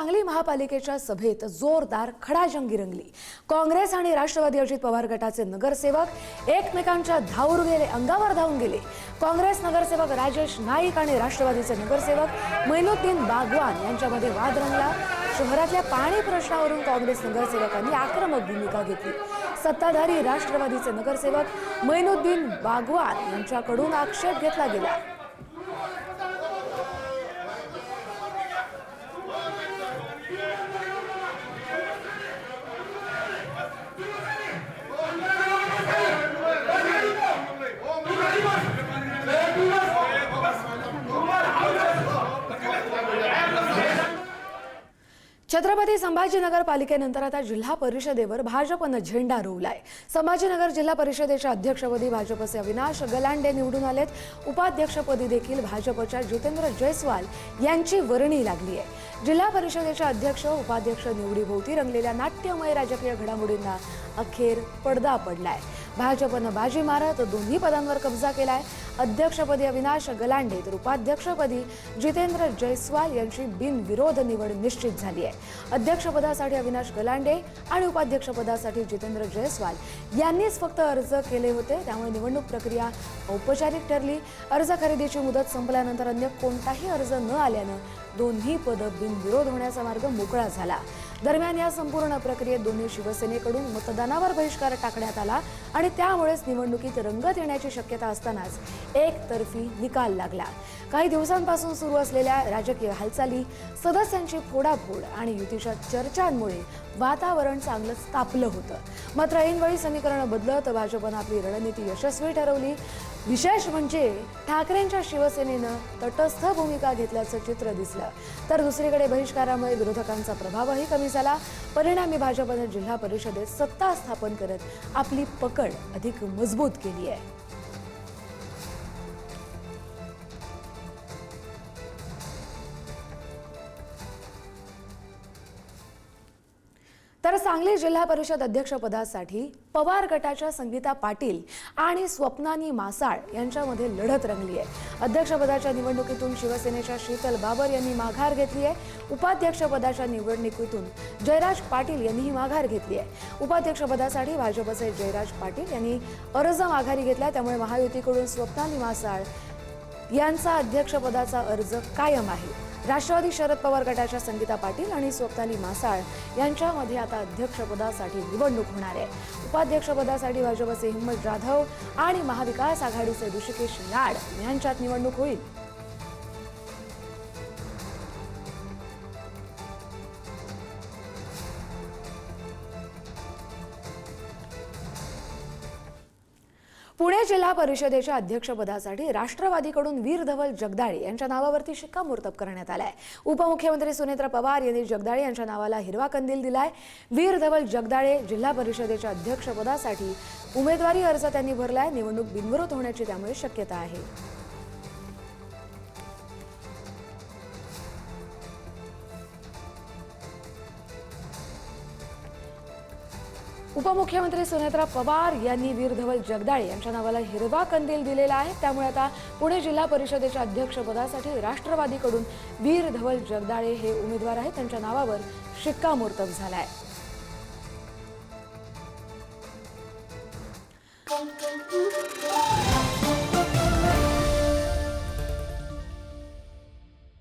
सांगली महापालिकेच्या सभेत जोरदार खडाजंगी रंगली। काँग्रेस आणि राष्ट्रवादी अजित पवार गटाचे नगरसेवक एकमेकांच्या अंगावर धावून गेले। काँग्रेस नगरसेवक राजेश नाईक आणि राष्ट्रवादीचे नगरसेवक मैनुद्दीन बागवान यांच्यामध्ये वाद रंगला। शहरातल्या पाणी प्रश्नावरून काँग्रेस नगरसेवकांनी आक्रमक भूमिका घेतली। सत्ताधारी राष्ट्रवादीचे नगरसेवक मैनुद्दीन बागवान यांच्याकडून आक्षेप घेतला गेला। छत्रपती संभाजीनगर पालिकेनंतर आता जिल्हा परिषदेवर भाजपनं झेंडा रोवलाय। संभाजीनगर जिल्हा परिषदेच्या अध्यक्षपदी भाजपचे अविनाश गलांडे निवडून आलेत। उपाध्यक्षपदी देखील भाजपच्या जितेंद्र जयस्वाल यांची वर्णी लागली आहे। जिल्हा परिषदेच्या अध्यक्ष उपाध्यक्ष निवडीभोवती रंगलेल्या नाट्यमय राजकीय घडामोडींना अखेर पडदा पडलाय। भाजपनं बाजी मारत दोन्ही पदांवर कब्जा केलाय। अध्यक्षपदी अविनाश गलांडे तर उपाध्यक्षपदी जितेंद्र जयस्वाल यांची बिनविरोध निवड निश्चित झाली आहे। अध्यक्षपदासाठी अविनाश गलांडे आणि उपाध्यक्षपदासाठी जितेंद्र जयस्वाल यांनीच फक्त अर्ज केले होते, त्यामुळे निवडणूक प्रक्रिया औपचारिक ठरली। अर्ज खरेदीची मुदत संपल्यानंतर अन्य कोणताही अर्ज न आल्यानं दोन्ही पद बिनविरोध होण्याचा मार्ग मोकळा झाला। दरम्यान या संपूर्ण प्रक्रियेत दोन्ही शिवसेनेकडून मतदानावर बहिष्कार टाकण्यात आला आणि त्यामुळेच निवडणुकीत रंगत येण्याची शक्यता असतानाच एकतर्फी निकाल लागला। काही दिवसांपासून सुरू असलेल्या राजकीय हालचाली, सदस्यांची फोडाफोड आणि युतीच्या चर्चांमुळे वातावरण चांगलंच तापलं होतं। मात्र ऐनवेळी समीकरण बदलत भाजपनं आपली रणनीती यशस्वी ठरवली। विशेष म्हणजे ठाकरेंच्या शिवसेनेनं तटस्थ भूमिका घेतल्याचं चित्र दिसलं, तर दुसरीकडे बहिष्कारामुळे विरोधकांचा प्रभावही कमी झाला। परिणामी भाजपनं जिल्हा परिषदेत सत्ता स्थापन करत आपली पकड अधिक मजबूत केली आहे। तर सांगली जिल्हा परिषद अध्यक्षपदासाठी पवार गटाच्या संगीता पाटील आणि स्वप्नानी मासाळ यांच्यामध्ये लढत रंगली आहे। अध्यक्षपदाच्या निवडणुकीतून शिवसेनेच्या शीतल बाबर यांनी माघार घेतली आहे। उपाध्यक्षपदाच्या निवडणुकीतून जयराज पाटील यांनीही माघार घेतली आहे। उपाध्यक्षपदासाठी भाजपचे जयराज पाटील यांनी अर्ज माघारी घेतला, त्यामुळे महायुतीकडून स्वप्नानी मासाळ यांचा अध्यक्षपदाचा अर्ज कायम आहे। राष्ट्रवादी शरद पवार गटाच्या संगीता पाटील आणि स्वप्नाली मासाळ यांच्यामध्ये आता अध्यक्षपदासाठी निवडणूक होणार आहे। उपाध्यक्षपदासाठी भाजपचे हिम्मत जाधव आणि महाविकास आघाडीचे ऋषिकेश लाड यांच्यात निवडणूक होईल। पुणे जिल्हा परिषदेच्या अध्यक्षपदासाठी राष्ट्रवादीकडून वीर धवल जगदाळे यांच्या नावावरती शिक्कामोर्तब करण्यात आलाय। उपमुख्यमंत्री सुनेत्र पवार यांनी जगदाळे यांच्या नावाला हिरवा कंदील दिलाय। वीर धवल जगदाळे जिल्हा परिषदेच्या अध्यक्षपदासाठी उमेदवारी अर्ज त्यांनी भरलाय। निवडणूक बिनविरोध होण्याची त्यामुळे शक्यता आहे। उपमुख्यमंत्री सुनेत्रा पवार यांनी वीर धवल जगदाळे यांच्या नावाला हिरवा कंदील दिलेला आहे, त्यामुळे आता पुणे जिल्हा परिषदेच्या अध्यक्षपदासाठी राष्ट्रवादीकडून वीर धवल जगदाळे हे उमेदवार आहेत, त्यांच्या नावावर शिक्कामोर्तब झालाय।